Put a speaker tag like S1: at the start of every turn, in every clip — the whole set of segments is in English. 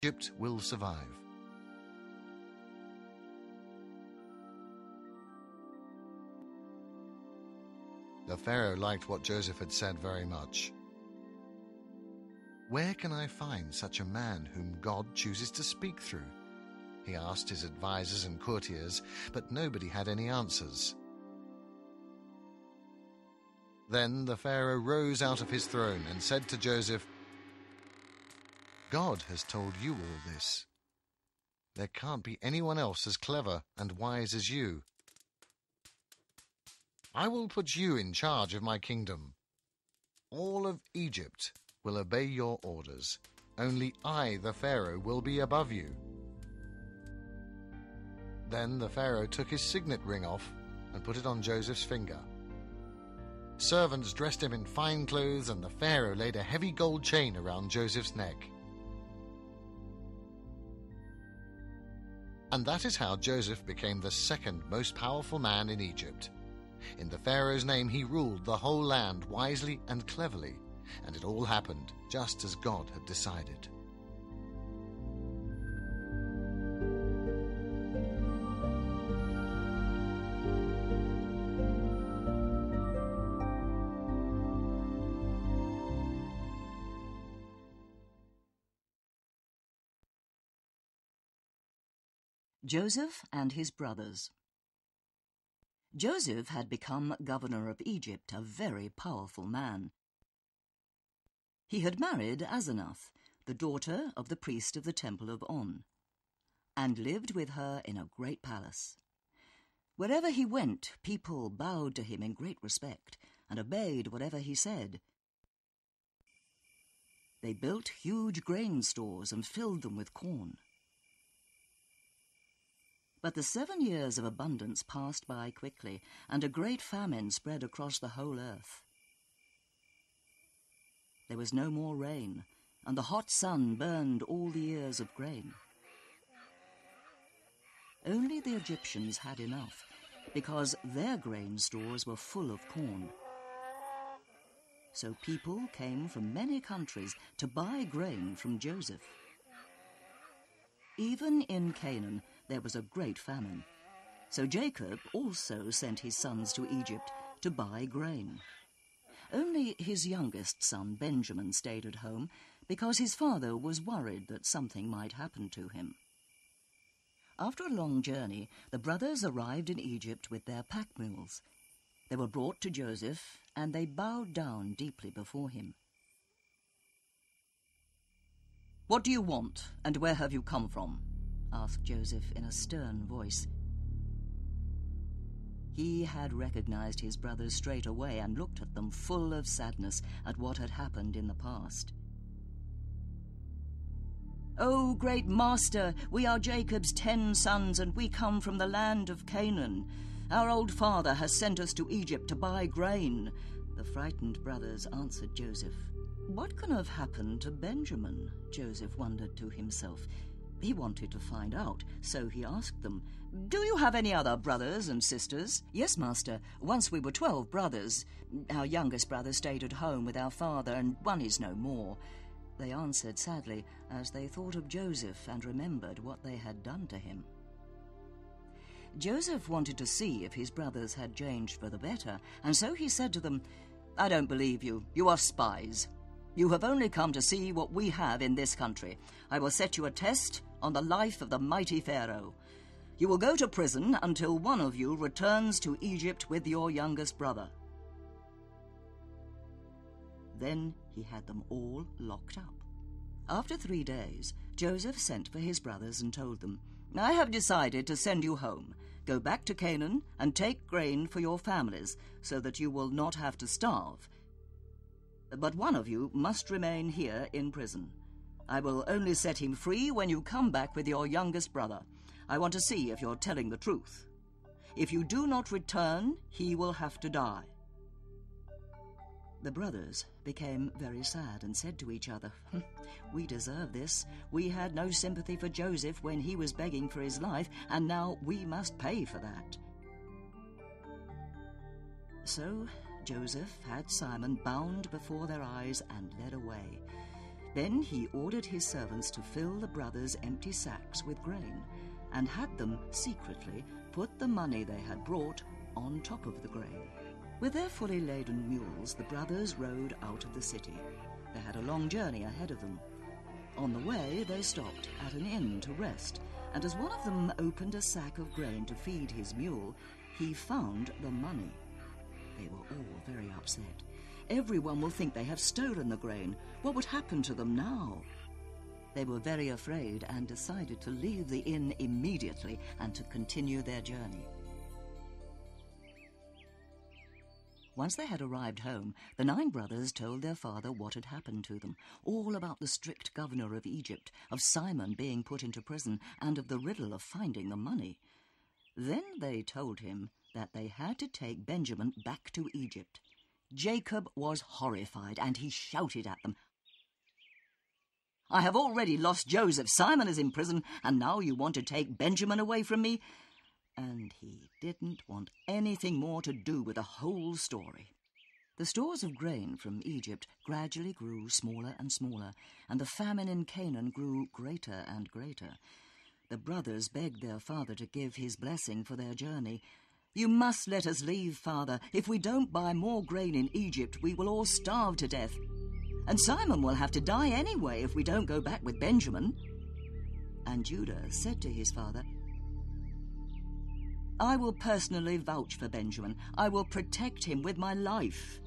S1: Egypt will survive. The Pharaoh liked what Joseph had said very much. "Where can I find such a man whom God chooses to speak through?" he asked his advisers and courtiers, but nobody had any answers. Then the Pharaoh rose out of his throne and said to Joseph, "God has told you all this. There can't be anyone else as clever and wise as you. I will put you in charge of my kingdom. All of Egypt will obey your orders. Only I, the Pharaoh, will be above you." Then the Pharaoh took his signet ring off and put it on Joseph's finger. Servants dressed him in fine clothes, and the Pharaoh laid a heavy gold chain around Joseph's neck. And that is how Joseph became the second most powerful man in Egypt. In the Pharaoh's name he ruled the whole land wisely and cleverly, and it all happened just as God had decided.
S2: Joseph and his brothers. Joseph had become governor of Egypt, a very powerful man. He had married Asenath, the daughter of the priest of the temple of On, and lived with her in a great palace. Wherever he went, people bowed to him in great respect and obeyed whatever he said. They built huge grain stores and filled them with corn. But the 7 years of abundance passed by quickly, and a great famine spread across the whole earth. There was no more rain, and the hot sun burned all the ears of grain. Only the Egyptians had enough, because their grain stores were full of corn. So people came from many countries to buy grain from Joseph. Even in Canaan there was a great famine, so Jacob also sent his sons to Egypt to buy grain. Only his youngest son, Benjamin, stayed at home because his father was worried that something might happen to him. After a long journey, the brothers arrived in Egypt with their pack mules. They were brought to Joseph, and they bowed down deeply before him. "What do you want, and where have you come from?" asked Joseph in a stern voice. He had recognized his brothers straight away and looked at them full of sadness at what had happened in the past. "Oh, great master, we are Jacob's 10 sons, and we come from the land of Canaan. Our old father has sent us to Egypt to buy grain," the frightened brothers answered Joseph. What can have happened to Benjamin? Joseph wondered to himself. He wanted to find out, so he asked them, "Do you have any other brothers and sisters?" "Yes, master. Once we were 12 brothers. Our youngest brother stayed at home with our father, and one is no more," they answered sadly, as they thought of Joseph and remembered what they had done to him. Joseph wanted to see if his brothers had changed for the better, and so he said to them, "I don't believe you. You are spies. You have only come to see what we have in this country. I will set you a test on the life of the mighty Pharaoh. You will go to prison until one of you returns to Egypt with your youngest brother." Then he had them all locked up. After 3 days, Joseph sent for his brothers and told them, "I have decided to send you home. Go back to Canaan and take grain for your families, so that you will not have to starve. But one of you must remain here in prison. I will only set him free when you come back with your youngest brother. I want to see if you're telling the truth. If you do not return, he will have to die." The brothers became very sad and said to each other, "We deserve this. We had no sympathy for Joseph when he was begging for his life, and now we must pay for that." So Joseph had Simon bound before their eyes and led away. Then he ordered his servants to fill the brothers' empty sacks with grain, and had them secretly put the money they had brought on top of the grain. With their fully laden mules, the brothers rode out of the city. They had a long journey ahead of them. On the way, they stopped at an inn to rest, and as one of them opened a sack of grain to feed his mule, he found the money. They were all very upset. Everyone will think they have stolen the grain. What would happen to them now? They were very afraid and decided to leave the inn immediately and to continue their journey. Once they had arrived home, the 9 brothers told their father what had happened to them, all about the strict governor of Egypt, of Simon being put into prison, and of the riddle of finding the money. Then they told him that they had to take Benjamin back to Egypt. Jacob was horrified, and he shouted at them, "I have already lost Joseph. Simon is in prison, and now you want to take Benjamin away from me?" And he didn't want anything more to do with the whole story. The stores of grain from Egypt gradually grew smaller and smaller, and the famine in Canaan grew greater and greater. The brothers begged their father to give his blessing for their journey. "You must let us leave, father. If we don't buy more grain in Egypt, we will all starve to death. And Simon will have to die anyway if we don't go back with Benjamin." And Judah said to his father, "I will personally vouch for Benjamin. I will protect him with my life."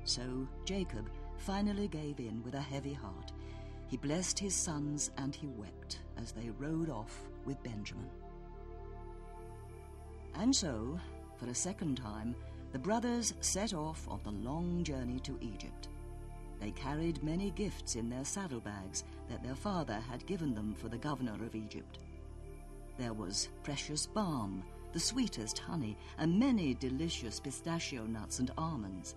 S2: So Jacob finally gave in with a heavy heart. He blessed his sons and he wept as they rode off with Benjamin. And so, for a second time, the brothers set off on the long journey to Egypt. They carried many gifts in their saddlebags that their father had given them for the governor of Egypt. There was precious balm, the sweetest honey, and many delicious pistachio nuts and almonds.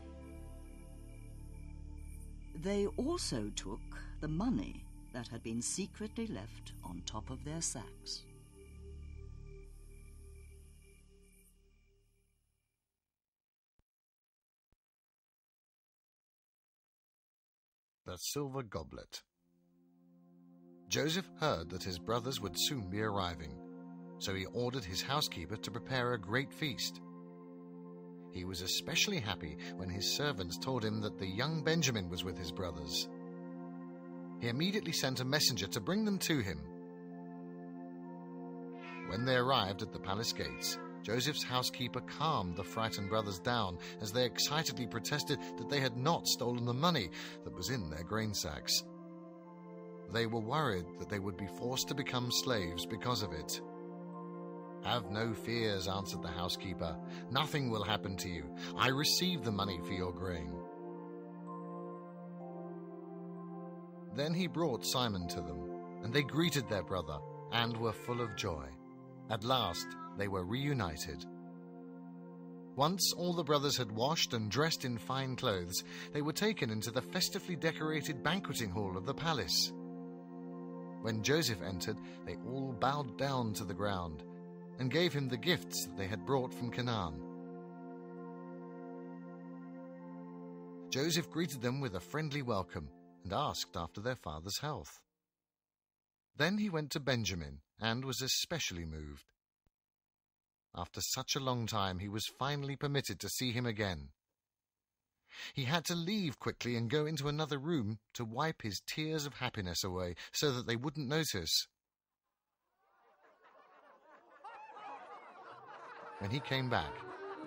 S2: They also took the money that had been secretly left on top of their sacks.
S1: The Silver Goblet. Joseph heard that his brothers would soon be arriving, so he ordered his housekeeper to prepare a great feast. He was especially happy when his servants told him that the young Benjamin was with his brothers. He immediately sent a messenger to bring them to him. When they arrived at the palace gates, Joseph's housekeeper calmed the frightened brothers down as they excitedly protested that they had not stolen the money that was in their grain sacks. They were worried that they would be forced to become slaves because of it. "Have no fears," answered the housekeeper. "Nothing will happen to you. I received the money for your grain." Then he brought Simon to them, and they greeted their brother and were full of joy. At last they were reunited. Once all the brothers had washed and dressed in fine clothes, they were taken into the festively decorated banqueting hall of the palace. When Joseph entered, they all bowed down to the ground and gave him the gifts that they had brought from Canaan. Joseph greeted them with a friendly welcome and asked after their father's health. Then he went to Benjamin and was especially moved. After such a long time, he was finally permitted to see him again. He had to leave quickly and go into another room to wipe his tears of happiness away so that they wouldn't notice. When he came back,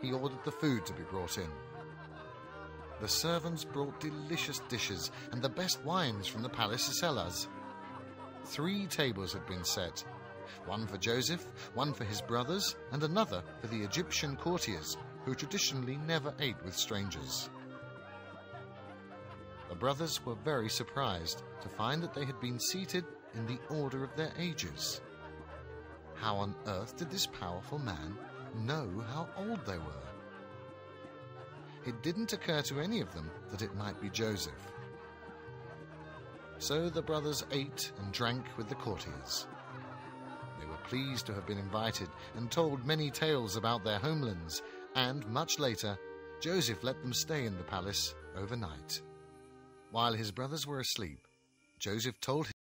S1: he ordered the food to be brought in. The servants brought delicious dishes and the best wines from the palace cellars. 3 tables had been set, one for Joseph, one for his brothers, and another for the Egyptian courtiers, who traditionally never ate with strangers. The brothers were very surprised to find that they had been seated in the order of their ages. How on earth did this powerful man know how old they were? It didn't occur to any of them that it might be Joseph. So the brothers ate and drank with the courtiers. They were pleased to have been invited and told many tales about their homelands, and much later, Joseph let them stay in the palace overnight. While his brothers were asleep, Joseph told